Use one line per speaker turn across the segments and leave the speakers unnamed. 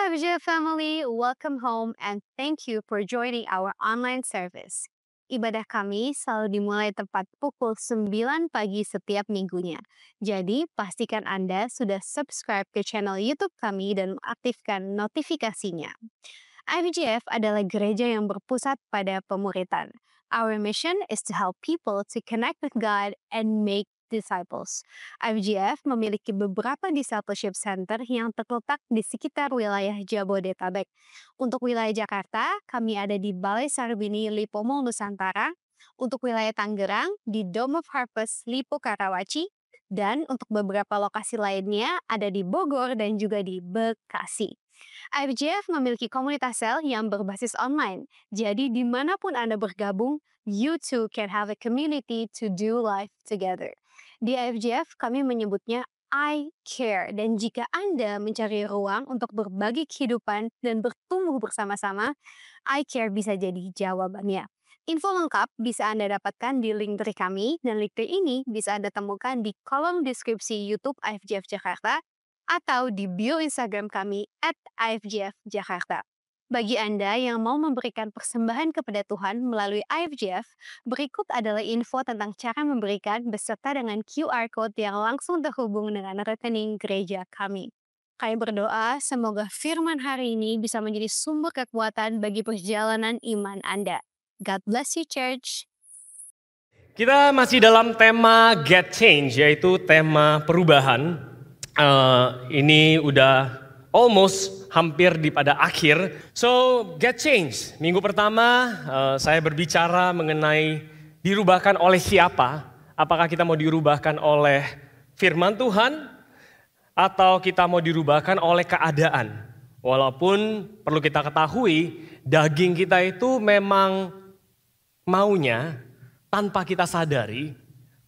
FJ family, welcome home and thank you for joining our online service. Ibadah kami selalu dimulai tepat pukul 9 pagi setiap minggunya. Jadi, pastikan Anda sudah subscribe ke channel YouTube kami dan aktifkan notifikasinya. IFGF adalah gereja yang berpusat pada pemuritan. Our mission is to help people to connect with God and make disciples. IFGF memiliki beberapa discipleship center yang terletak di sekitar wilayah Jabodetabek. Untuk wilayah Jakarta, kami ada di Balai Sarbini, Lipo Mall, Nusantara. Untuk wilayah Tangerang, di Dome of Harvest, Lipo Karawaci. Dan untuk beberapa lokasi lainnya ada di Bogor dan juga di Bekasi. IFGF memiliki komunitas sel yang berbasis online. Jadi dimanapun Anda bergabung, you too can have a community to do life together. Di IFGF kami menyebutnya I care, dan jika Anda mencari ruang untuk berbagi kehidupan dan bertumbuh bersama-sama, I care bisa jadi jawabannya. Info lengkap bisa Anda dapatkan di link dari kami, dan link dari ini bisa Anda temukan di kolom deskripsi YouTube IFGF Jakarta atau di bio Instagram kami @IFGF-Jakarta. Bagi Anda yang mau memberikan persembahan kepada Tuhan melalui IFGF, berikut adalah info tentang cara memberikan beserta dengan QR Code yang langsung terhubung dengan rekening gereja kami. Kami berdoa semoga firman hari ini bisa menjadi sumber kekuatan bagi perjalanan iman Anda. God bless you, church.
Kita masih dalam tema Get Change, yaitu tema perubahan. Ini udah almost hampir di pada akhir. So, Get Change. Minggu pertama saya berbicara mengenai dirubahkan oleh siapa. Apakah kita mau dirubahkan oleh firman Tuhan atau kita mau dirubahkan oleh keadaan. Walaupun perlu kita ketahui, daging kita itu memang maunya tanpa kita sadari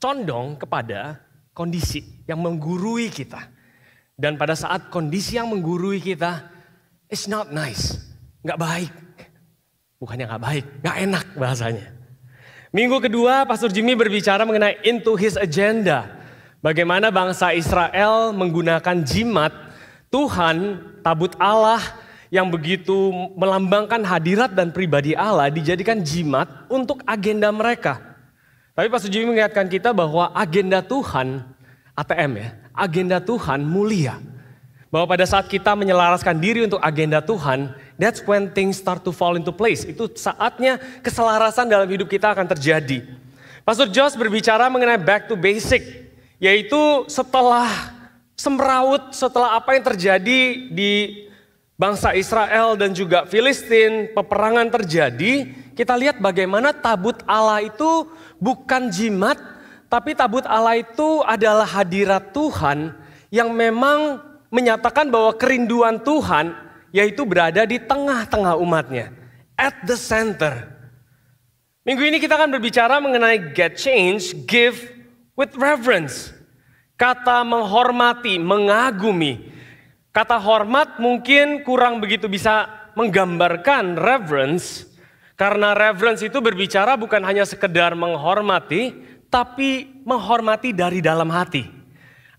condong kepada kondisi yang menggurui kita. Dan pada saat kondisi yang menggurui kita, it's not nice, nggak baik. Bukannya nggak baik, nggak enak bahasanya. Minggu kedua, Pastor Jimmy berbicara mengenai into his agenda. Bagaimana bangsa Israel menggunakan jimat Tuhan, tabut Allah yang begitu melambangkan hadirat dan pribadi Allah dijadikan jimat untuk agenda mereka. Tapi Pastor Jimmy mengingatkan kita bahwa agenda Tuhan, ATM ya, agenda Tuhan mulia. Bahwa pada saat kita menyelaraskan diri untuk agenda Tuhan, that's when things start to fall into place. Itu saatnya keselarasan dalam hidup kita akan terjadi. Pastor Josh berbicara mengenai back to basic, yaitu setelah semrawut, setelah apa yang terjadi di bangsa Israel dan juga Filistin, peperangan terjadi, kita lihat bagaimana tabut Allah itu bukan jimat, tapi tabut Allah itu adalah hadirat Tuhan yang memang menyatakan bahwa kerinduan Tuhan yaitu berada di tengah-tengah umatnya, at the center. Minggu ini kita akan berbicara mengenai get change, give with reverence. Kata menghormati, mengagumi. Kata hormat mungkin kurang begitu bisa menggambarkan reverence, karena reverence itu berbicara bukan hanya sekedar menghormati, tapi menghormati dari dalam hati.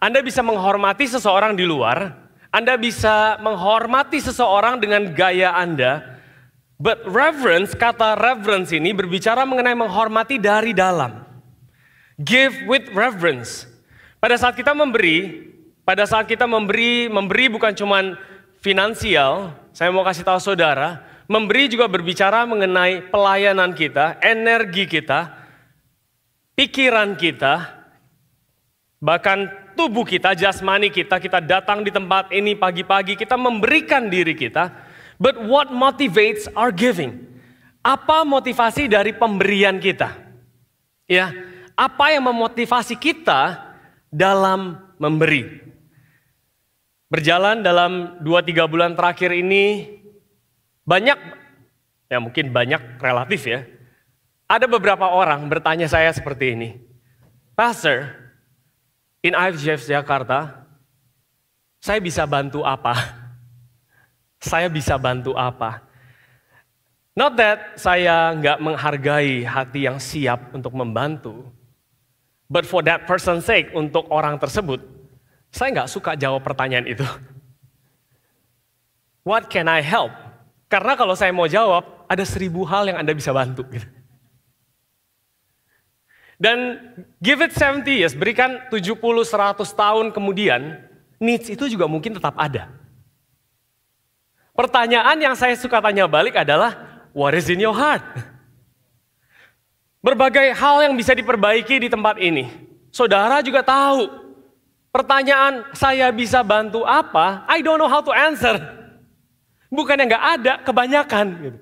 Anda bisa menghormati seseorang di luar, Anda bisa menghormati seseorang dengan gaya Anda, but reverence, kata reverence ini berbicara mengenai menghormati dari dalam. Give with reverence. Pada saat kita memberi, memberi bukan cuma finansial. Saya mau kasih tahu saudara, memberi juga berbicara mengenai pelayanan kita, energi kita, pikiran kita, bahkan tubuh kita, jasmani kita. Kita datang di tempat ini pagi-pagi, kita memberikan diri kita. But what motivates our giving? Apa motivasi dari pemberian kita? Ya, apa yang memotivasi kita dalam memberi? Berjalan dalam 2-3 bulan terakhir ini, mungkin banyak relatif ya. Ada beberapa orang bertanya saya seperti ini. Pastor, in IFGF Jakarta, saya bisa bantu apa? Saya bisa bantu apa? Not that saya nggak menghargai hati yang siap untuk membantu. But for that person's sake, untuk orang tersebut, saya nggak suka jawab pertanyaan itu. What can I help? Karena kalau saya mau jawab, ada 1000 hal yang Anda bisa bantu. Gitu. Dan give it 70 years, berikan 70-100 tahun kemudian, needs itu juga mungkin tetap ada. Pertanyaan yang saya suka tanya balik adalah, what is in your heart? Berbagai hal yang bisa diperbaiki di tempat ini. Saudara juga tahu, pertanyaan saya bisa bantu apa, I don't know how to answer. Bukan yang gak ada, kebanyakan. Gitu.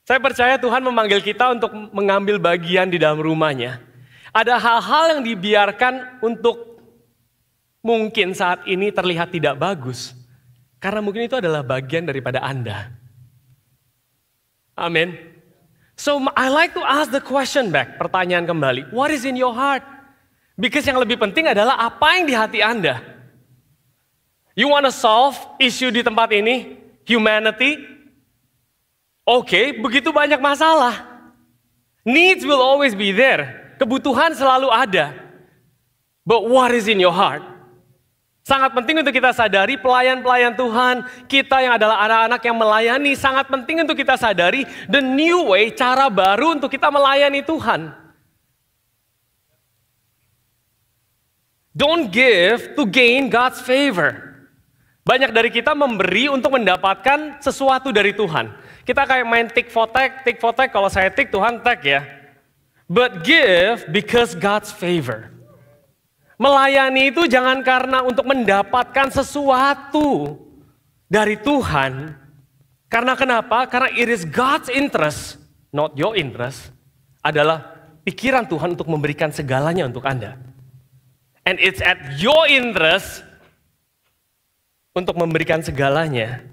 Saya percaya Tuhan memanggil kita untuk mengambil bagian di dalam rumahnya. Ada hal-hal yang dibiarkan untuk mungkin saat ini terlihat tidak bagus. Karena mungkin itu adalah bagian daripada Anda. Amin. So I like to ask the question back, pertanyaan kembali. What is in your heart? Because yang lebih penting adalah apa yang di hati Anda. You want to solve issue di tempat ini? Humanity? Oke, begitu banyak masalah. Needs will always be there. Kebutuhan selalu ada. But what is in your heart? Sangat penting untuk kita sadari pelayan-pelayan Tuhan, kita yang adalah anak-anak yang melayani, sangat penting untuk kita sadari the new way, cara baru untuk kita melayani Tuhan. Don't give to gain God's favor. Banyak dari kita memberi untuk mendapatkan sesuatu dari Tuhan. Kita kayak main tick for tag, kalau saya tick Tuhan tag ya. But give because God's favor. Melayani itu jangan karena untuk mendapatkan sesuatu dari Tuhan. Karena kenapa? Karena it is God's interest, not your interest. Adalah pikiran Tuhan untuk memberikan segalanya untuk Anda. And it's at your interest untuk memberikan segalanya.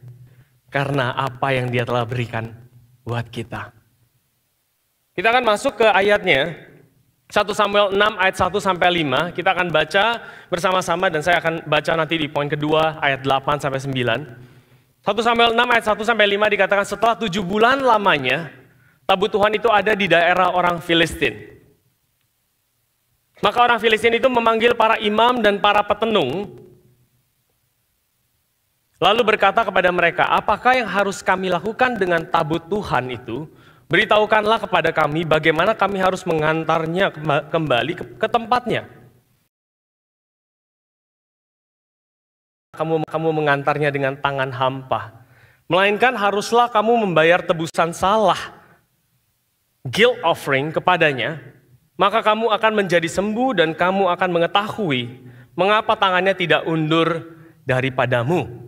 Karena apa yang dia telah berikan buat kita. Kita akan masuk ke ayatnya. 1 Samuel 6 ayat 1-5. Kita akan baca bersama-sama dan saya akan baca nanti di poin kedua ayat 8-9. 1 Samuel 6 ayat 1-5 dikatakan setelah 7 bulan lamanya tabut Tuhan itu ada di daerah orang Filistin. Maka orang Filistin itu memanggil para imam dan para petenung. Lalu berkata kepada mereka, apakah yang harus kami lakukan dengan tabut Tuhan itu? Beritahukanlah kepada kami bagaimana kami harus mengantarnya kembali ke tempatnya. Kamu mengantarnya dengan tangan hampa. Melainkan haruslah kamu membayar tebusan salah, guilt offering kepadanya. Maka kamu akan menjadi sembuh dan kamu akan mengetahui mengapa tangannya tidak undur daripadamu.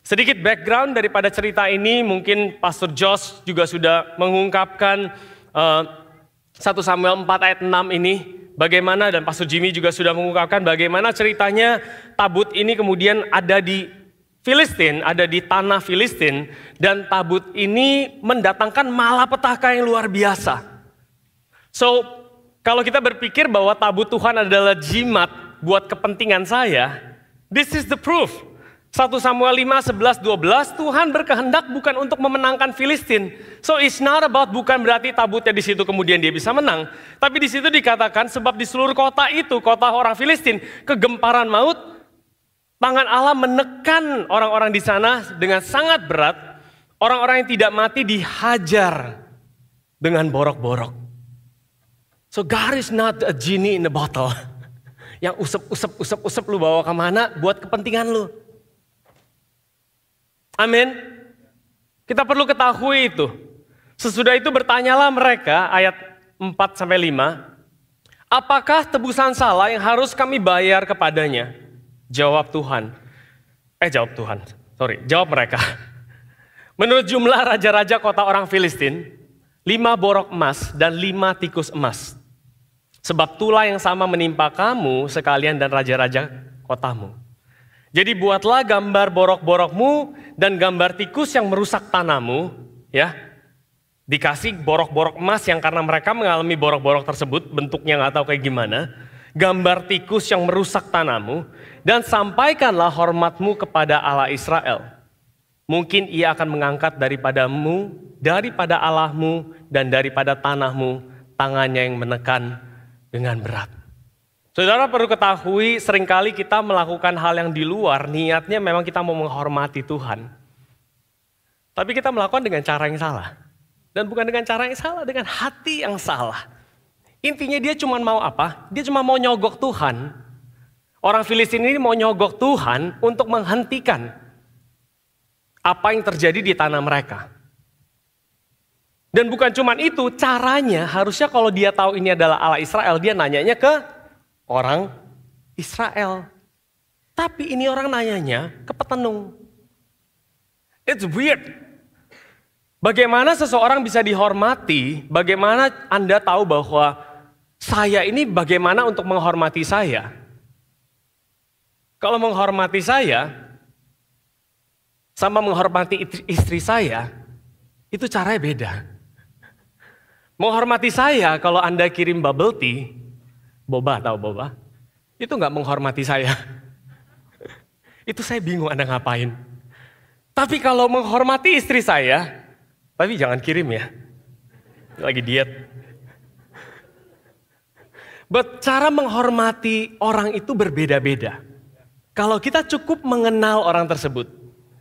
Sedikit background daripada cerita ini, mungkin Pastor Josh juga sudah mengungkapkan 1 Samuel 4 ayat 6 ini, bagaimana, dan Pastor Jimmy juga sudah mengungkapkan bagaimana ceritanya tabut ini kemudian ada di Filistin, ada di tanah Filistin, dan tabut ini mendatangkan malapetaka yang luar biasa. So, kalau kita berpikir bahwa tabut Tuhan adalah jimat buat kepentingan saya, this is the proof. 1 Samuel 5, 11, 12, Tuhan berkehendak bukan untuk memenangkan Filistin. So it's not about, bukan berarti tabutnya di situ kemudian dia bisa menang. Tapi di situ dikatakan sebab di seluruh kota itu, kota orang Filistin, kegemparan maut, tangan Allah menekan orang-orang di sana dengan sangat berat. Orang-orang yang tidak mati dihajar dengan borok-borok. So God is not a genie in a bottle. Yang usap lu bawa kemana buat kepentingan lu. Amin. Kita perlu ketahui itu. Sesudah itu bertanyalah mereka, ayat 4-5. Apakah tebusan salah yang harus kami bayar kepadanya? Jawab mereka. Menurut jumlah raja-raja kota orang Filistin, 5 borok emas dan 5 tikus emas. Sebab tulah yang sama menimpa kamu sekalian dan raja-raja kotamu. Jadi buatlah gambar borok-borokmu dan gambar tikus yang merusak tanahmu, ya. Dikasih borok-borok emas yang karena mereka mengalami borok-borok tersebut, bentuknya nggak tahu kayak gimana. Gambar tikus yang merusak tanahmu, dan sampaikanlah hormatmu kepada Allah Israel. Mungkin ia akan mengangkat daripada Allahmu dan daripada tanahmu tangannya yang menekan dengan berat. Saudara perlu ketahui, seringkali kita melakukan hal yang di luar, niatnya memang kita mau menghormati Tuhan. Tapi kita melakukan dengan cara yang salah. Dan bukan dengan cara yang salah, dengan hati yang salah. Intinya dia cuma mau apa? Dia cuma mau nyogok Tuhan. Orang Filistin ini mau nyogok Tuhan untuk menghentikan apa yang terjadi di tanah mereka. Dan bukan cuma itu, caranya harusnya kalau dia tahu ini adalah Allah Israel, dia nanyanya ke orang Israel. Tapi ini orang nanyanya ke petenung. It's weird. Bagaimana seseorang bisa dihormati? Bagaimana Anda tahu bahwa saya ini bagaimana untuk menghormati saya? Kalau menghormati saya sama menghormati istri saya, itu caranya beda. Menghormati saya kalau Anda kirim bubble tea, boba, tahu boba? Itu nggak menghormati saya. Itu saya bingung Anda ngapain. Tapi kalau menghormati istri saya, tapi jangan kirim ya. Lagi diet. But cara menghormati orang itu berbeda-beda. Kalau kita cukup mengenal orang tersebut,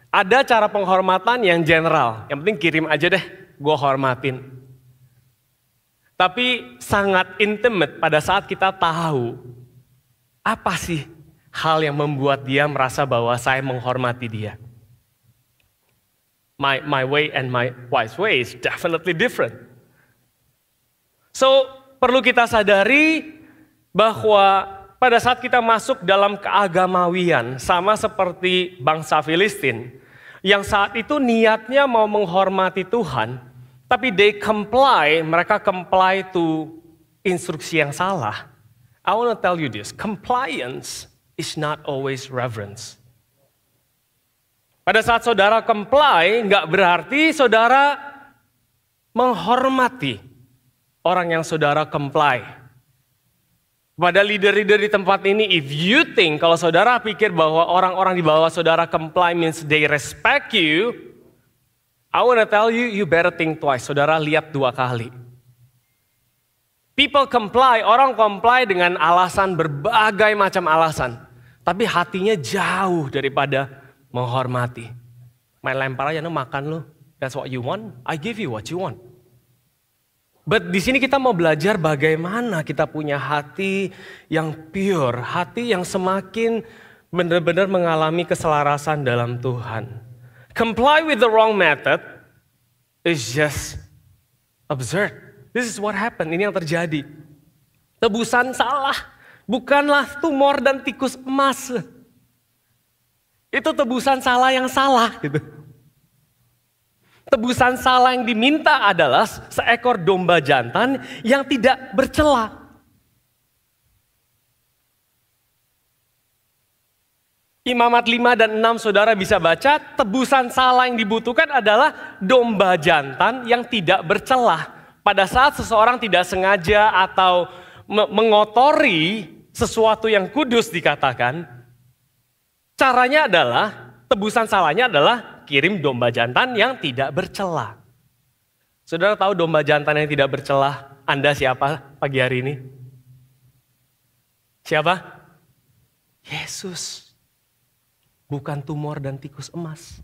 ada cara penghormatan yang general. Yang penting kirim aja deh, gue hormatin. Tapi sangat intimate pada saat kita tahu apa sih hal yang membuat dia merasa bahwa saya menghormati dia. My way and my wife's way is definitely different. So perlu kita sadari bahwa pada saat kita masuk dalam keagamawian sama seperti bangsa Filistin yang saat itu niatnya mau menghormati Tuhan, tapi mereka comply to instruksi yang salah. I want to tell you this, compliance is not always reverence. Pada saat saudara comply, nggak berarti saudara menghormati orang yang saudara comply. Pada leader-leader di tempat ini, if you think kalau saudara pikir bahwa orang-orang di bawah saudara comply means they respect you, I want to tell you, you better think twice. Saudara lihat 2 kali. People comply, orang comply dengan alasan, berbagai macam alasan. Tapi hatinya jauh daripada menghormati. Main lempar aja, makan lu. That's what you want, I give you what you want. But di sini kita mau belajar bagaimana kita punya hati yang pure, hati yang semakin benar-benar mengalami keselarasan dalam Tuhan. Comply with the wrong method is just absurd. This is what happened, ini yang terjadi. Tebusan salah, bukanlah tumor dan tikus emas. Itu tebusan salah yang salah gitu. Tebusan salah yang diminta adalah seekor domba jantan yang tidak bercela. Imamat 5 dan 6 saudara bisa baca, tebusan salah yang dibutuhkan adalah domba jantan yang tidak bercelah. Pada saat seseorang tidak sengaja atau mengotori sesuatu yang kudus dikatakan, caranya adalah, tebusan salahnya adalah kirim domba jantan yang tidak bercelah. Saudara tahu domba jantan yang tidak bercelah, Anda siapa pagi hari ini? Siapa? Yesus. Bukan tumor dan tikus emas.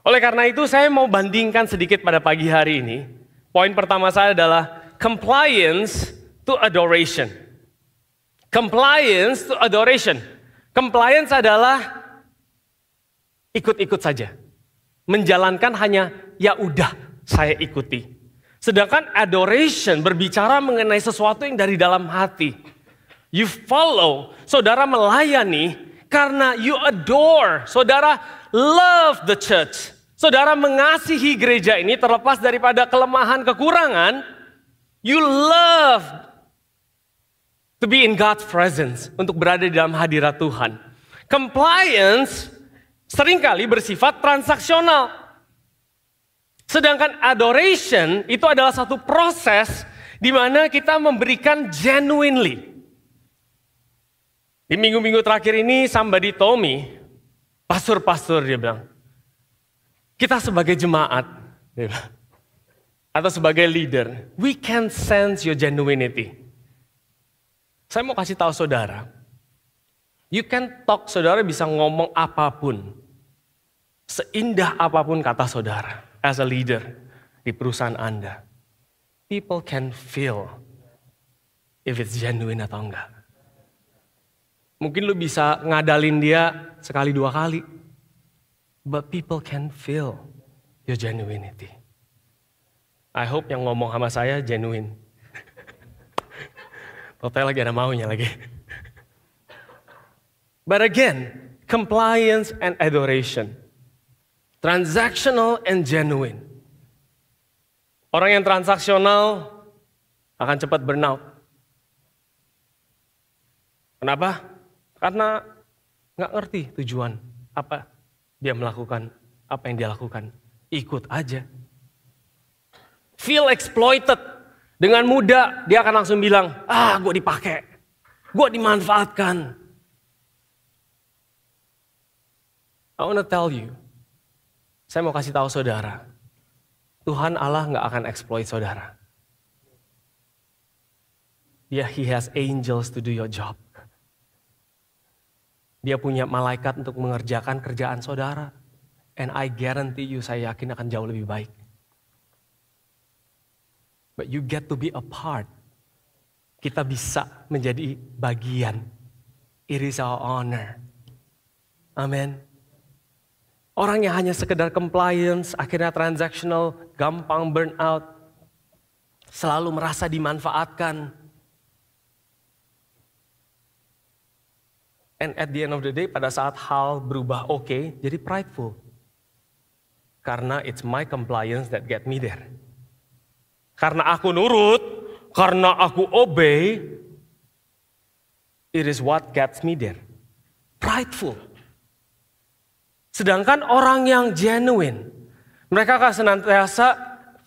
Oleh karena itu saya mau bandingkan sedikit pada pagi hari ini. Poin pertama saya adalah compliance to adoration. Compliance to adoration. Compliance adalah ikut-ikut saja. Menjalankan hanya ya udah saya ikuti. Sedangkan adoration berbicara mengenai sesuatu yang dari dalam hati. You follow, saudara melayani karena you adore. Saudara love the church. Saudara mengasihi gereja ini terlepas daripada kelemahan, kekurangan. You love to be in God's presence, untuk berada di dalam hadirat Tuhan. Compliance seringkali bersifat transaksional. Sedangkan adoration itu adalah satu proses di mana kita memberikan genuinely. Di minggu-minggu terakhir ini somebody told me, pastor dia bilang, kita sebagai jemaat, dia bilang, atau sebagai leader, we can sense your genuinity. Saya mau kasih tahu saudara, you can talk, saudara bisa ngomong apapun, seindah apapun kata saudara, as a leader di perusahaan Anda. People can feel if it's genuine atau enggak. Mungkin lu bisa ngadalin dia sekali dua kali, but people can feel your genuinity. I hope yang ngomong sama saya genuine. Total lagi ada maunya lagi. But again, compliance and adoration. Transactional and genuine. Orang yang transaksional akan cepat burnout. Kenapa? Karena nggak ngerti tujuan apa dia melakukan, apa yang dia lakukan. Ikut aja. Feel exploited. Dengan mudah dia akan langsung bilang, gue dipakai, gue dimanfaatkan. I want to tell you, saya mau kasih tahu saudara, Tuhan Allah nggak akan exploit saudara. He has angels to do your job. Dia punya malaikat untuk mengerjakan kerjaan saudara. And I guarantee you, saya yakin akan jauh lebih baik. But you get to be a part. Kita bisa menjadi bagian. It is our honor. Amen. Orang yang hanya sekedar compliance, akhirnya transactional, gampang burnout, selalu merasa dimanfaatkan. And at the end of the day, pada saat hal berubah oke, jadi prideful. Karena it's my compliance that get me there. Karena aku nurut, karena aku obey, it is what gets me there. Prideful. Sedangkan orang yang genuine, mereka akan senantiasa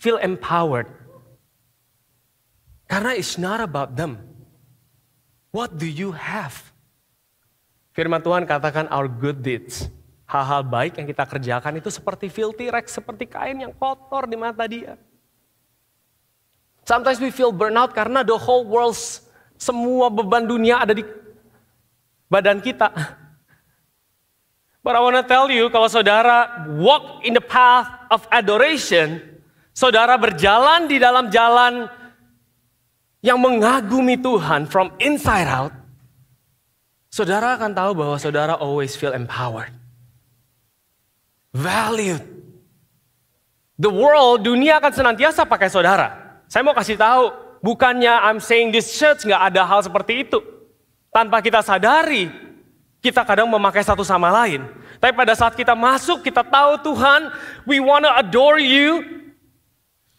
feel empowered. Karena it's not about them. What do you have? Firman Tuhan katakan our good deeds. Hal-hal baik yang kita kerjakan itu seperti filthy rags, seperti kain yang kotor di mata dia. Sometimes we feel burnout karena the whole world, semua beban dunia ada di badan kita. But I want to tell you, kalau saudara walk in the path of adoration, saudara berjalan di dalam jalan yang mengagumi Tuhan from inside out, saudara akan tahu bahwa saudara always feel empowered. Valued. The world, dunia akan senantiasa pakai saudara. Saya mau kasih tahu, bukannya I'm saying this church nggak ada hal seperti itu. Tanpa kita sadari, kita kadang memakai satu sama lain. Tapi pada saat kita masuk, kita tahu Tuhan, we wanna adore you.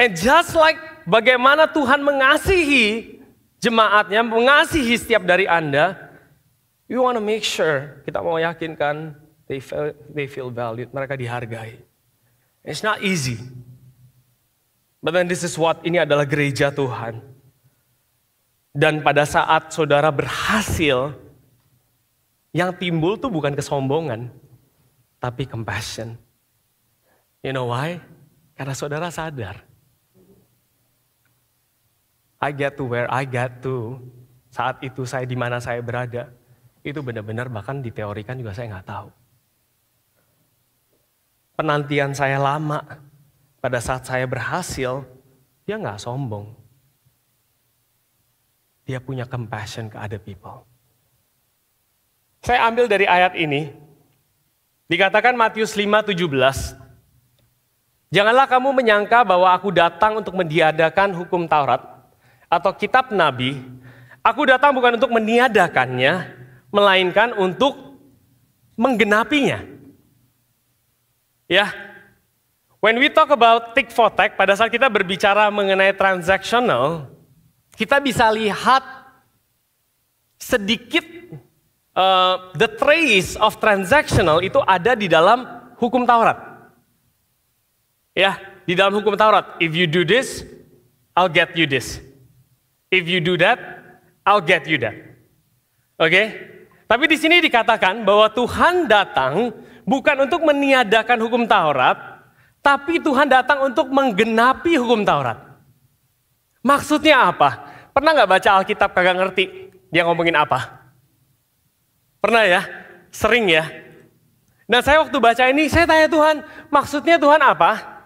And just like bagaimana Tuhan mengasihi jemaatnya, mengasihi setiap dari Anda, we wanna make sure, kita mau yakinkan, they feel valued, mereka dihargai. It's not easy. But then this is what, ini adalah gereja Tuhan. Dan pada saat saudara berhasil, yang timbul tuh bukan kesombongan, tapi compassion. You know why? Karena saudara sadar. I get to where I get to. Saat itu saya di mana saya berada. Itu benar-benar bahkan diteorikan juga saya nggak tahu. Penantian saya lama. Pada saat saya berhasil, dia nggak sombong. Dia punya compassion ke other people. Saya ambil dari ayat ini. Dikatakan Matius 5:17. Janganlah kamu menyangka bahwa aku datang untuk meniadakan hukum Taurat atau kitab Nabi. Aku datang bukan untuk meniadakannya, melainkan untuk menggenapinya. Ya. When we talk about tick for tack, pada saat kita berbicara mengenai transactional, kita bisa lihat sedikit the trace of transactional itu ada di dalam hukum Taurat. Ya, di dalam hukum Taurat. If you do this, I'll get you this. If you do that, I'll get you that. Oke? Tapi di sini dikatakan bahwa Tuhan datang bukan untuk meniadakan hukum Taurat, tapi Tuhan datang untuk menggenapi hukum Taurat. Maksudnya apa? Pernah nggak baca Alkitab kagak ngerti? Dia ngomongin apa? Pernah ya? Sering ya? Nah saya waktu baca ini, saya tanya Tuhan, maksudnya Tuhan apa?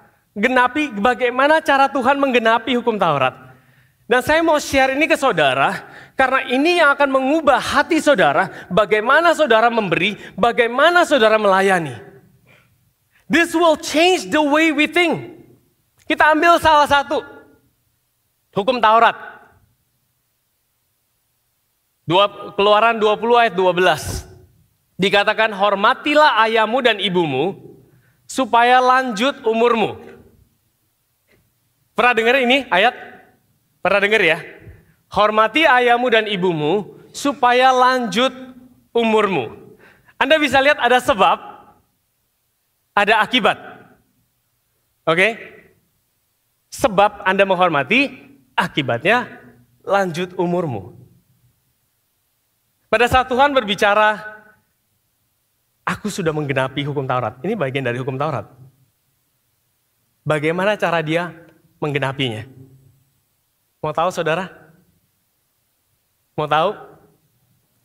Bagaimana cara Tuhan menggenapi hukum Taurat? Dan saya mau share ini ke saudara, karena ini yang akan mengubah hati saudara, bagaimana saudara memberi, bagaimana saudara melayani. This will change the way we think. Kita ambil salah satu, hukum Taurat. Keluaran 20 ayat 12. Dikatakan, hormatilah ayahmu dan ibumu, supaya lanjut umurmu. Pernah dengar ini ayat? Pernah dengar ya? Hormati ayahmu dan ibumu, supaya lanjut umurmu. Anda bisa lihat ada sebab, ada akibat. Oke? Sebab Anda menghormati, akibatnya lanjut umurmu. Pada saat Tuhan berbicara, aku sudah menggenapi hukum Taurat. Ini bagian dari hukum Taurat. Bagaimana cara dia menggenapinya? Mau tahu saudara? Mau tahu?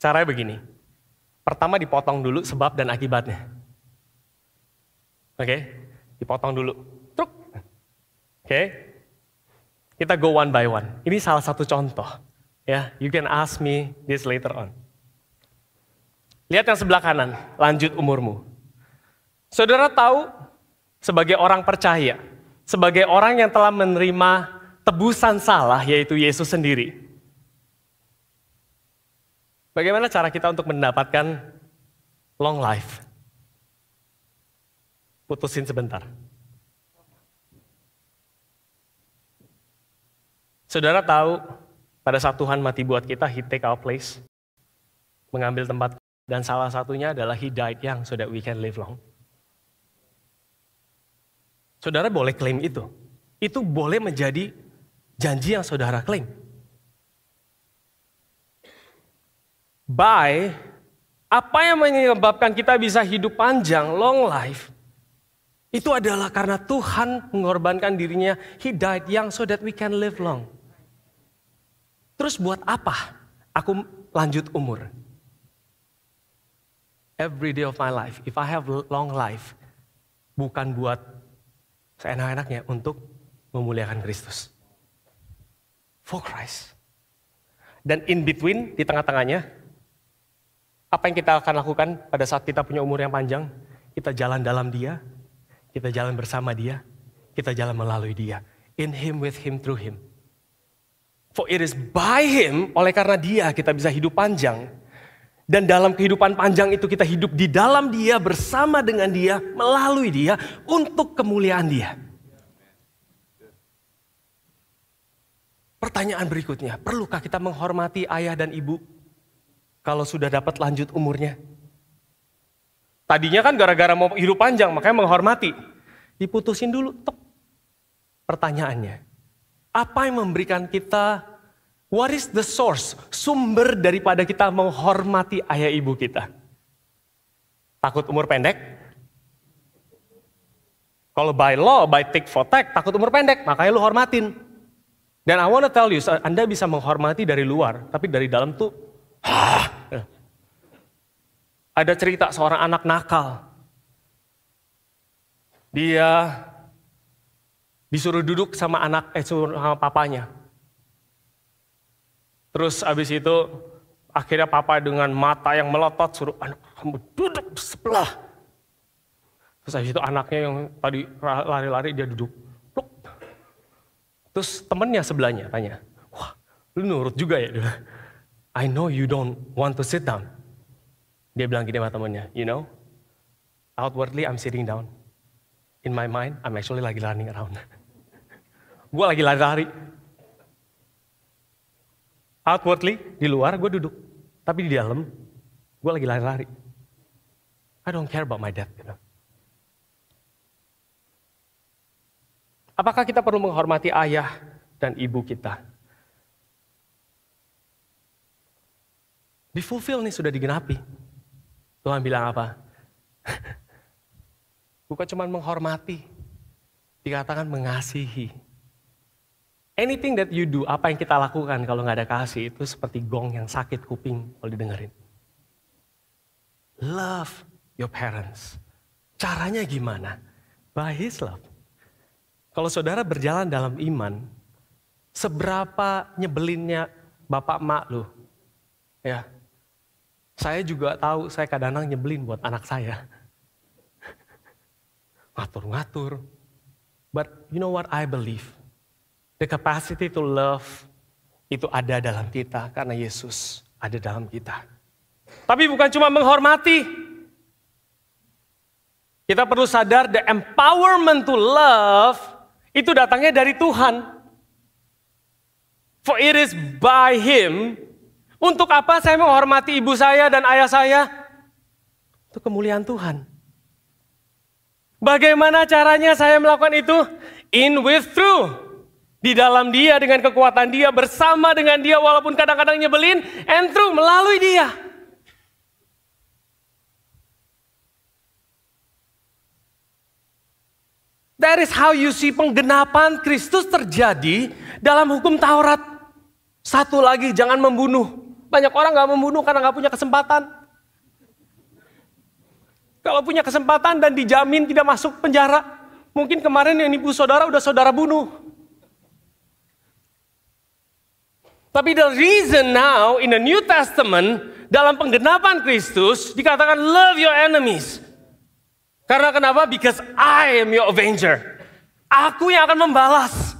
Caranya begini. Pertama dipotong dulu sebab dan akibatnya. Oke? Dipotong dulu. Truk. Oke? Kita go one by one. Ini salah satu contoh. Ya, you can ask me this later on. Lihat yang sebelah kanan, lanjut umurmu. Saudara tahu, sebagai orang percaya, sebagai orang yang telah menerima tebusan salah, yaitu Yesus sendiri. Bagaimana cara kita untuk mendapatkan long life? Putusin sebentar. Saudara tahu, pada saat Tuhan mati buat kita, He take our place, mengambil tempat. Dan salah satunya adalah He died young so that we can live long. Saudara boleh klaim itu. Itu boleh menjadi janji yang saudara klaim. Apa yang menyebabkan kita bisa hidup panjang, long life, itu adalah karena Tuhan mengorbankan dirinya. He died young so that we can live long. Terus buat apa aku lanjut umur? Every day of my life, if I have long life, bukan buat seenak-enaknya, untuk memuliakan Kristus. For Christ. Dan in between, di tengah-tengahnya, apa yang kita akan lakukan pada saat kita punya umur yang panjang? Kita jalan dalam Dia, kita jalan bersama Dia, kita jalan melalui Dia. In Him, with Him, through Him. For it is by Him, oleh karena Dia kita bisa hidup panjang. Dan dalam kehidupan panjang itu kita hidup di dalam Dia, bersama dengan Dia, melalui Dia, untuk kemuliaan Dia. Pertanyaan berikutnya, perlukah kita menghormati ayah dan ibu kalau sudah dapat lanjut umurnya? Tadinya kan gara-gara mau hidup panjang, makanya menghormati. Diputusin dulu, tek. Pertanyaannya, apa yang memberikan kita, what is the source, sumber daripada kita menghormati ayah ibu kita? Takut umur pendek? Kalau by law, by take for take, takut umur pendek, makanya lu hormatin. Dan I want to tell you, Anda bisa menghormati dari luar, tapi dari dalam tuh, ada cerita seorang anak nakal. Dia disuruh duduk sama sama papanya. Terus abis itu akhirnya papa dengan mata yang melotot suruh anak kamu duduk sebelah. Terus abis itu anaknya yang tadi lari-lari dia duduk. Pluk. Terus temennya sebelahnya tanya, wah lu nurut juga ya? I know you don't want to sit down. Dia bilang gini sama temennya, you know, outwardly I'm sitting down. In my mind, I'm actually lagi running around. Gue lagi lari-lari. Outwardly, di luar gue duduk. Tapi di dalam, gue lagi lari-lari. I don't care about my dad. You know? Apakah kita perlu menghormati ayah dan ibu kita? Di fulfill nih, sudah digenapi. Tuhan bilang apa? Bukan cuma menghormati, dikatakan mengasihi. Anything that you do, apa yang kita lakukan kalau nggak ada kasih, itu seperti gong yang sakit kuping kalau didengerin. Love your parents. Caranya gimana? By His love. Kalau saudara berjalan dalam iman, seberapa nyebelinnya bapak emak lu? Ya, saya juga tahu, saya kadang-kadang nyebelin buat anak saya. Ngatur-ngatur. But you know what I believe? The capacity to love itu ada dalam kita karena Yesus ada dalam kita. Tapi bukan cuma menghormati. Kita perlu sadar the empowerment to love itu datangnya dari Tuhan. For it is by Him. Untuk apa saya menghormati ibu saya dan ayah saya? Untuk kemuliaan Tuhan. Bagaimana caranya saya melakukan itu? In with through. Di dalam Dia, dengan kekuatan Dia, bersama dengan Dia, walaupun kadang-kadang nyebelin, and through, melalui Dia. That is how you see penggenapan Kristus terjadi dalam hukum Taurat. Satu lagi, jangan membunuh. Banyak orang gak membunuh karena gak punya kesempatan. Kalau punya kesempatan dan dijamin tidak masuk penjara, mungkin kemarin yang nipu saudara udah saudara bunuh. Tapi the reason now in the New Testament, dalam penggenapan Kristus, dikatakan love your enemies. Karena kenapa? Because I am your avenger. Aku yang akan membalas.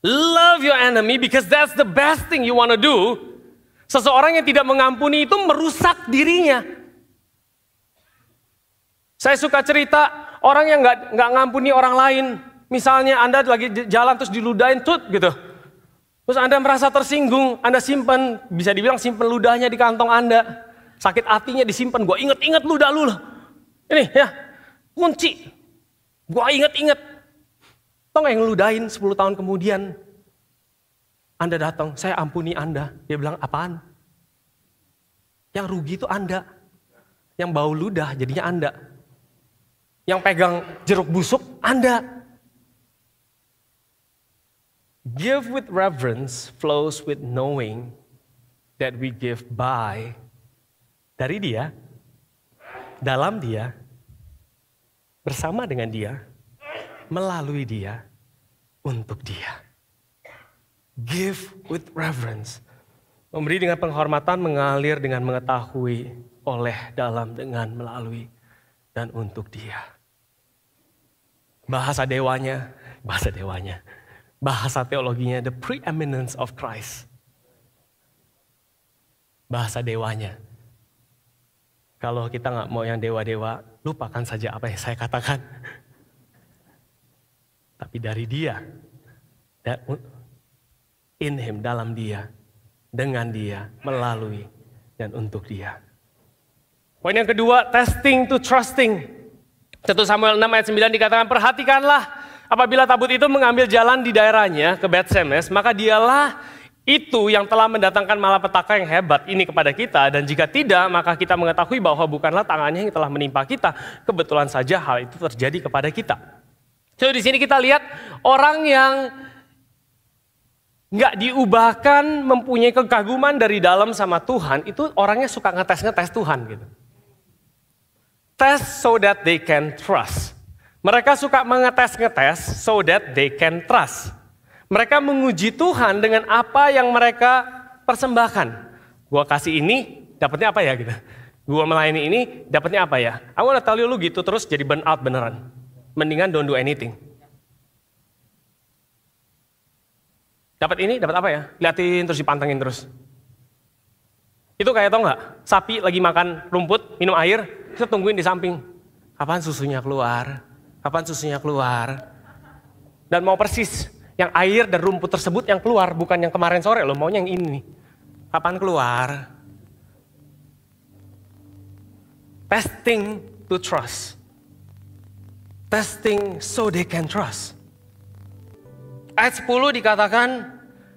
Love your enemy because that's the best thing you want to do. Seseorang yang tidak mengampuni itu merusak dirinya. Saya suka cerita orang yang nggak ngampuni orang lain. Misalnya Anda lagi jalan terus diludahin tut gitu. Terus Anda merasa tersinggung, Anda simpan, bisa dibilang simpan ludahnya di kantong Anda. Sakit hatinya disimpan, gue inget-inget ludah lu. Ini ya, kunci. Gue inget-inget. Tau gak yang ludahin 10 tahun kemudian. Anda datang, saya ampuni Anda. Dia bilang, apaan? Yang rugi itu Anda. Yang bau ludah jadinya Anda. Yang pegang jeruk busuk Anda. Give with reverence flows with knowing that we give by, dari Dia, dalam Dia, bersama dengan Dia, melalui Dia, untuk Dia. Give with reverence. Memberi dengan penghormatan, mengalir dengan mengetahui, oleh, dalam, dengan, melalui, dan untuk Dia. Bahasa dewanya, bahasa teologinya, the preeminence of Christ. Bahasa dewanya. Kalau kita nggak mau yang dewa-dewa, lupakan saja apa yang saya katakan. Tapi dari Dia, in Him, dalam Dia, dengan Dia, melalui, dan untuk Dia. Poin yang kedua, testing to trusting. 1 Samuel 6 ayat 9 dikatakan, perhatikanlah, apabila tabut itu mengambil jalan di daerahnya ke Bet-Semes, maka dialah itu yang telah mendatangkan malapetaka yang hebat ini kepada kita. Dan jika tidak, maka kita mengetahui bahwa bukanlah tangannya yang telah menimpa kita. Kebetulan saja hal itu terjadi kepada kita. So di sini kita lihat orang yang nggak diubahkan, mempunyai kekaguman dari dalam sama Tuhan, itu orangnya suka ngetes Tuhan gitu. Test so that they can trust. Mereka suka mengetes so that they can trust. Mereka menguji Tuhan dengan apa yang mereka persembahkan. Gua kasih ini, dapatnya apa ya gitu. Gua melayani ini, dapatnya apa ya. I wanna tell you, lu gitu terus jadi burn out beneran. Mendingan don't do anything. Dapat ini, dapat apa ya? Liatin terus, dipantengin terus. Itu kayak tau nggak? Sapi lagi makan rumput, minum air, kita tungguin di samping. Kapan susunya keluar? Kapan susunya keluar? Dan mau persis yang air dan rumput tersebut yang keluar, bukan yang kemarin sore loh, maunya yang ini. Kapan keluar? Testing to trust. Testing so they can trust. Ayat 10 dikatakan,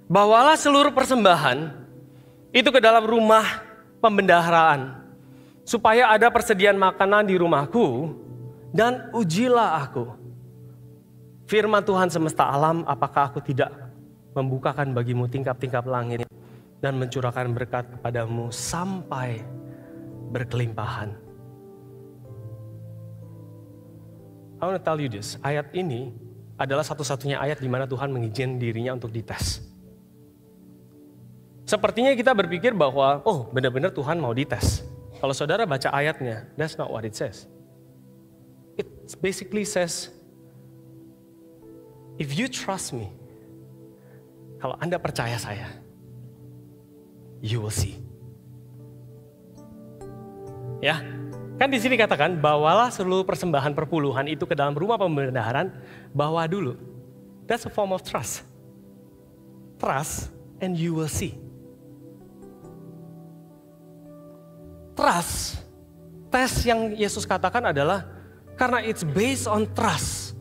bawalah seluruh persembahan itu ke dalam rumah pembendaharaan, supaya ada persediaan makanan di rumahku, dan ujilah aku. Firman Tuhan semesta alam, apakah aku tidak membukakan bagimu tingkap-tingkap langit dan mencurahkan berkat kepadamu sampai berkelimpahan. I want to tell you this, ayat ini adalah satu-satunya ayat di mana Tuhan mengizinkan dirinya untuk dites. Sepertinya kita berpikir bahwa, oh benar-benar Tuhan mau dites. Kalau saudara baca ayatnya, that's not what it says. It basically says, if you trust me, kalau Anda percaya saya, you will see. Ya, kan di sini katakan, bawalah seluruh persembahan perpuluhan itu ke dalam rumah pembendaharaan, bawa dulu. That's a form of trust. Trust and you will see. Trust, tes yang Yesus katakan adalah karena it's based on trust.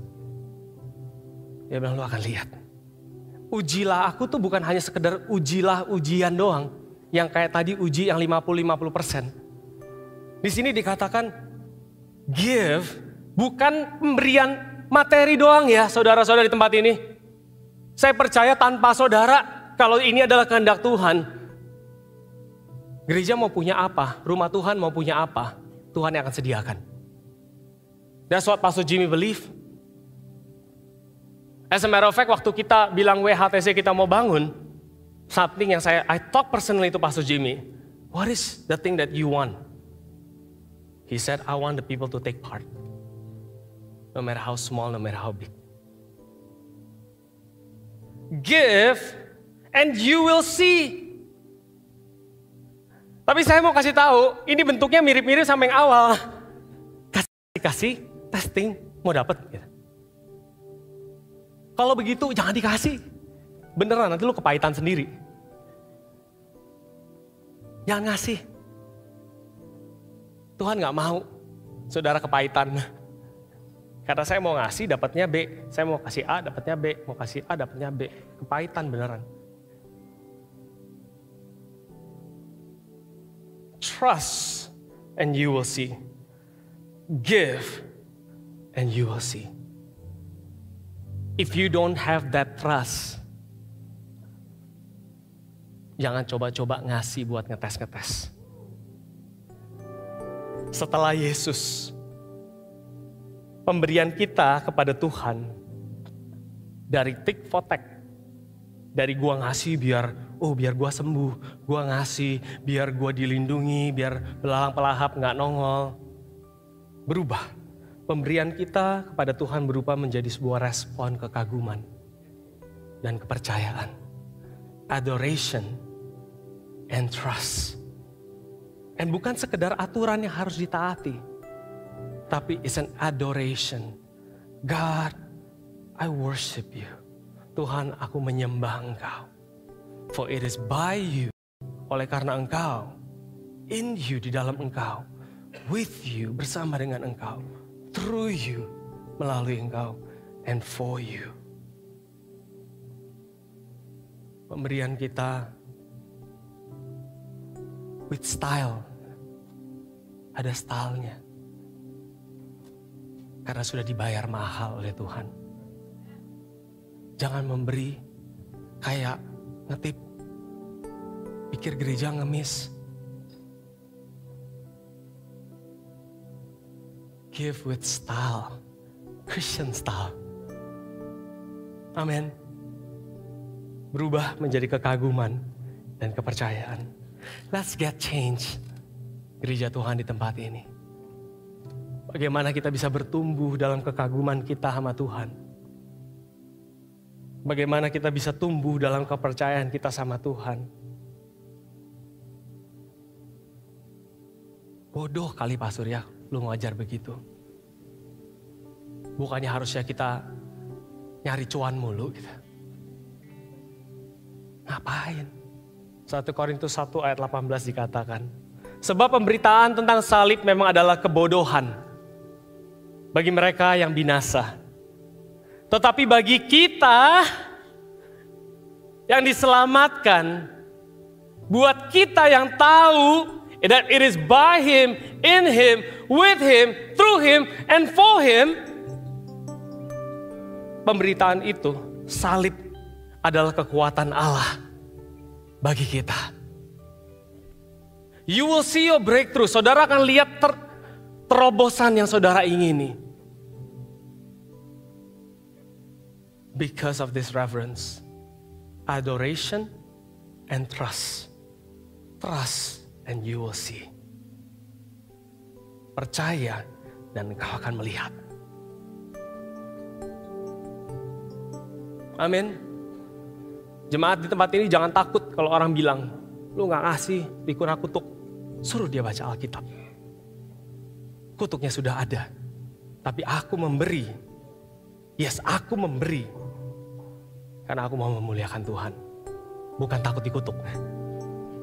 Dia bilang, lu akan lihat. Ujilah aku tuh bukan hanya sekedar ujilah ujian doang. Yang kayak tadi uji yang 50-50%. Di sini dikatakan give bukan pemberian materi doang ya saudara-saudara di tempat ini. Saya percaya tanpa saudara kalau ini adalah kehendak Tuhan. Gereja mau punya apa, rumah Tuhan mau punya apa, Tuhan yang akan sediakan. That's what Pastor Jimmy believe. As a matter of fact, waktu kita bilang WHTC kita mau bangun, something yang I talk personally to Pastor Jimmy, what is the thing that you want? He said, I want the people to take part. No matter how small, no matter how big. Give and you will see. Tapi saya mau kasih tahu, ini bentuknya mirip-mirip sama yang awal. Kasih, testing, mau dapat. Kalau begitu jangan dikasih. Beneran nanti lu kepahitan sendiri. Jangan ngasih. Tuhan gak mau saudara kepahitan. Karena saya mau ngasih dapatnya B. Saya mau kasih A dapatnya B. Mau kasih A dapatnya B. Kepahitan beneran. Trust and you will see. Give and you will see. If you don't have that trust, jangan coba-coba ngasih buat ngetes-ngetes. Setelah Yesus, pemberian kita kepada Tuhan dari tit for tat, dari gua ngasih biar gua sembuh, gua ngasih biar gua dilindungi, biar belalang pelahap nggak nongol, berubah. Pemberian kita kepada Tuhan berubah menjadi sebuah respon kekaguman dan kepercayaan, adoration and trust. And bukan sekedar aturan yang harus ditaati, tapi it's an adoration. God, I worship you. Tuhan, aku menyembah Engkau. For it is by you, oleh karena Engkau, in you, di dalam Engkau, with you, bersama dengan Engkau, through you, melalui Engkau, and for you. Pemberian kita with style. Ada stylenya. Karena sudah dibayar mahal oleh Tuhan. Jangan memberi kayak ngetip. Pikir gereja ngemis. Give with style. Christian style. Amin. Berubah menjadi kekaguman dan kepercayaan. Let's get change. Gereja Tuhan di tempat ini. Bagaimana kita bisa bertumbuh dalam kekaguman kita sama Tuhan. Bagaimana kita bisa tumbuh dalam kepercayaan kita sama Tuhan. Bodoh kali Pak Surya, lu ngajar begitu. Bukannya harusnya kita nyari cuan mulu gitu. Ngapain? 1 Korintus 1 ayat 18 dikatakan, sebab pemberitaan tentang salib memang adalah kebodohan bagi mereka yang binasa. Tetapi bagi kita yang diselamatkan, buat kita yang tahu that it is by Him, in Him, with Him, through Him, and for Him. Pemberitaan itu, salib adalah kekuatan Allah bagi kita. You will see your breakthrough. Saudara akan lihat terobosan yang saudara ingini. Because of this reverence, adoration, and trust. Trust and you will see. Percaya dan engkau akan melihat. Amin. Jemaat di tempat ini jangan takut kalau orang bilang, lu gak ngasih, pikir aku kutuk. Suruh dia baca Alkitab. Kutuknya sudah ada. Tapi aku memberi. Yes, aku memberi. Karena aku mau memuliakan Tuhan. Bukan takut dikutuk.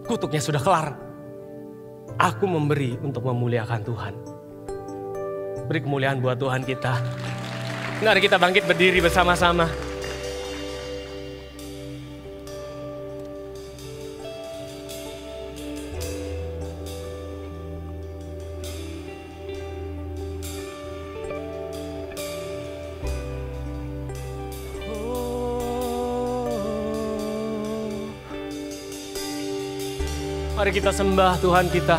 Kutuknya sudah kelar. Aku memberi untuk memuliakan Tuhan. Beri kemuliaan buat Tuhan kita. Mari kita bangkit berdiri bersama-sama. Mari kita sembah Tuhan kita.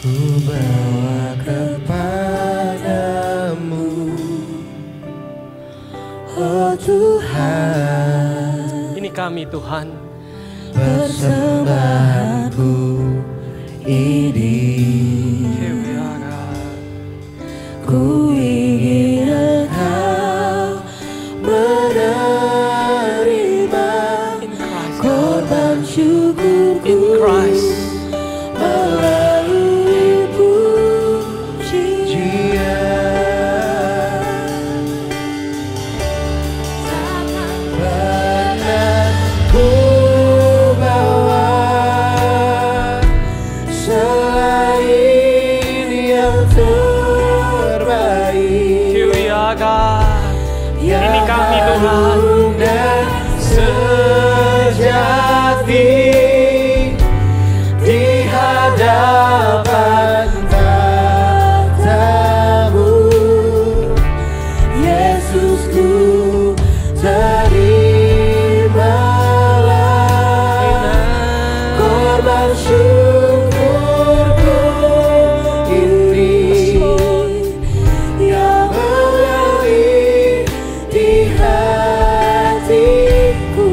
Ku bawa kepadamu, oh Tuhan.
Ini kami Tuhan.
Persembahanku ini. Ku ingin Engkau menerima korban syukurku
In Christ.
melalui pujian. Takkan pernah ku bawa selain yang terbaik.
Here we are, God. Ini kami Tuhan.
Dan sejati di hadapan tatamu, Yesusku, terimalah korban syukurku ini yang mengalir di hatiku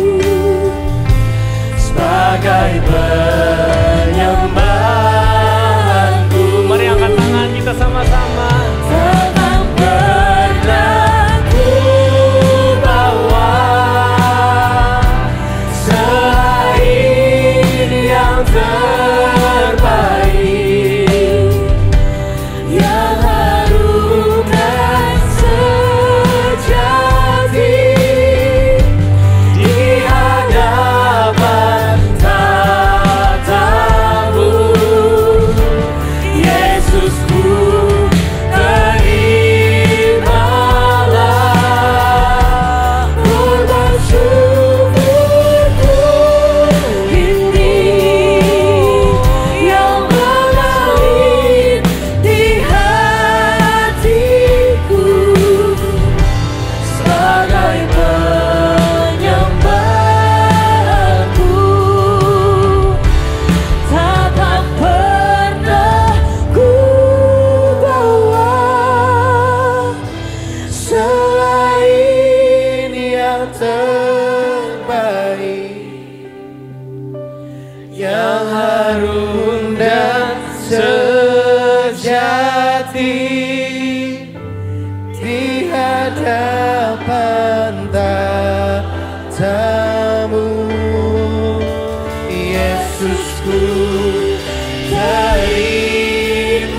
sebagai penyembahanku.
Mari angkat tangan kita sama-sama.
Takkan pernah ku bawa selain yang terbaik, yang harum dan sejati di hadapan tatamu, Yesusku, terimalah korban syukurku ini yang mengalir di hatiku sebagai penyembahanku. Takkan pernah ku bawa selain yang terbaik, yang harum dan sejati di hadapan tatamu, Yesusku, terimalah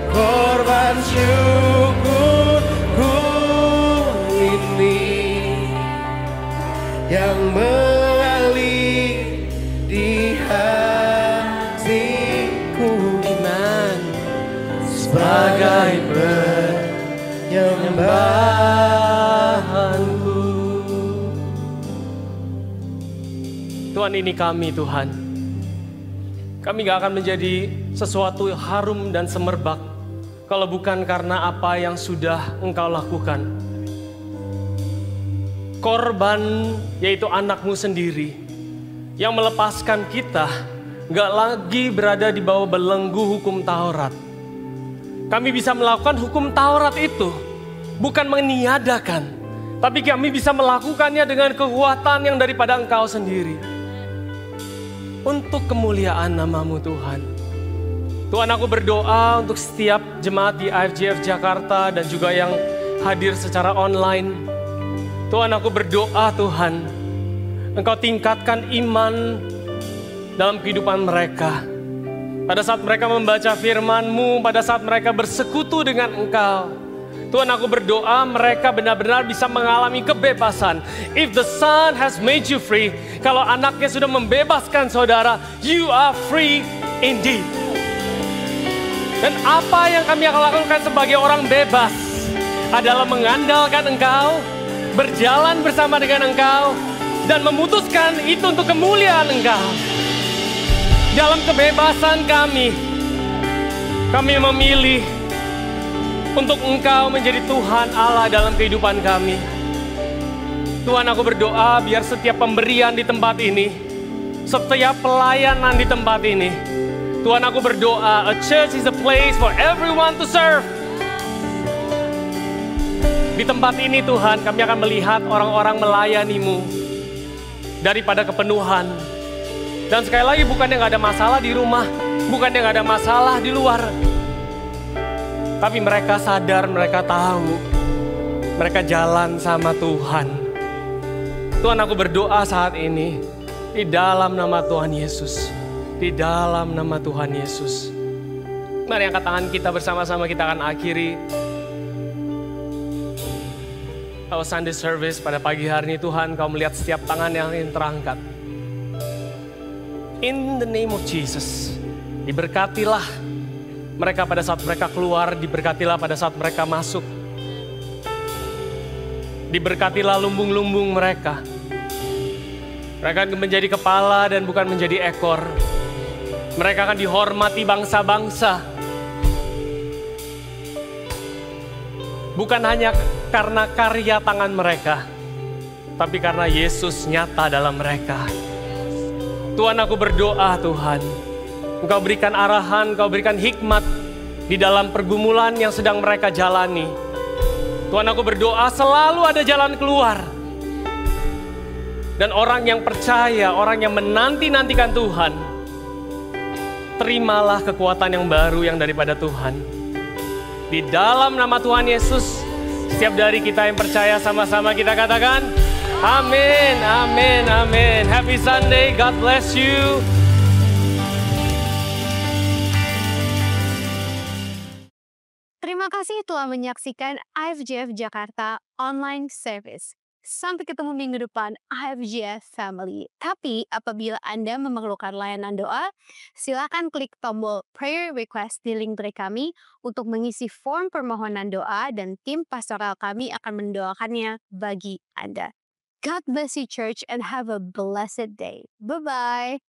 korban syukurku ini yang mengalir di hatiku. Iman sebagai penyembahanku.
Tuhan, ini kami Tuhan. Kami gak akan menjadi sesuatu yang harum dan semerbak kalau bukan karena apa yang sudah Engkau lakukan. Korban, yaitu anakmu sendiri, yang melepaskan kita gak lagi berada di bawah belenggu hukum Taurat. Kami bisa melakukan hukum Taurat itu bukan meniadakan, tapi kami bisa melakukannya dengan kekuatan yang daripada Engkau sendiri. Untuk kemuliaan nama-Mu Tuhan. Tuhan, aku berdoa untuk setiap jemaat di IFJF Jakarta dan juga yang hadir secara online. Tuhan, aku berdoa Tuhan, Engkau tingkatkan iman dalam kehidupan mereka. Pada saat mereka membaca firman-Mu, pada saat mereka bersekutu dengan Engkau. Tuhan, aku berdoa mereka benar-benar bisa mengalami kebebasan. If the Son has made you free, kalau anaknya sudah membebaskan saudara, you are free indeed. Dan apa yang kami akan lakukan sebagai orang bebas adalah mengandalkan Engkau, berjalan bersama dengan Engkau, dan memutuskan itu untuk kemuliaan Engkau. Dalam kebebasan kami memilih untuk Engkau menjadi Tuhan Allah dalam kehidupan kami. Tuhan, aku berdoa biar setiap pemberian di tempat ini, setiap pelayanan di tempat ini, Tuhan, aku berdoa, a church is a place for everyone to serve. Di tempat ini Tuhan, kami akan melihat orang-orang melayani-Mu daripada kepenuhan. Dan sekali lagi, bukan yang gak ada masalah di rumah, bukan yang gak ada masalah di luar, tapi mereka sadar, mereka tahu, mereka jalan sama Tuhan. Tuhan, aku berdoa saat ini di dalam nama Tuhan Yesus. Di dalam nama Tuhan Yesus. Mari angkat tangan kita bersama-sama, kita akan akhiri our Sunday service pada pagi hari ini. Tuhan, Kau melihat setiap tangan yang ingin terangkat. In the name of Jesus, diberkatilah mereka pada saat mereka keluar, diberkatilah pada saat mereka masuk. Diberkatilah lumbung-lumbung mereka. Mereka akan menjadi kepala dan bukan menjadi ekor. Mereka akan dihormati bangsa-bangsa. Bukan hanya karena karya tangan mereka, tapi karena Yesus nyata dalam mereka. Tuhan, aku berdoa Tuhan, Engkau berikan arahan, Engkau berikan hikmat di dalam pergumulan yang sedang mereka jalani. Tuhan, aku berdoa selalu ada jalan keluar. Dan orang yang percaya, orang yang menanti-nantikan Tuhan, terimalah kekuatan yang baru yang daripada Tuhan. Di dalam nama Tuhan Yesus, setiap dari kita yang percaya sama-sama kita katakan, amin, amin, amin. Happy Sunday, God bless you.
Terima kasih telah menyaksikan IFJF Jakarta Online Service. Sampai ketemu minggu depan IFJF Family. Tapi apabila Anda memerlukan layanan doa, silakan klik tombol prayer request di link dari kami untuk mengisi form permohonan doa dan tim pastoral kami akan mendoakannya bagi Anda. God bless you church and have a blessed day. Bye-bye.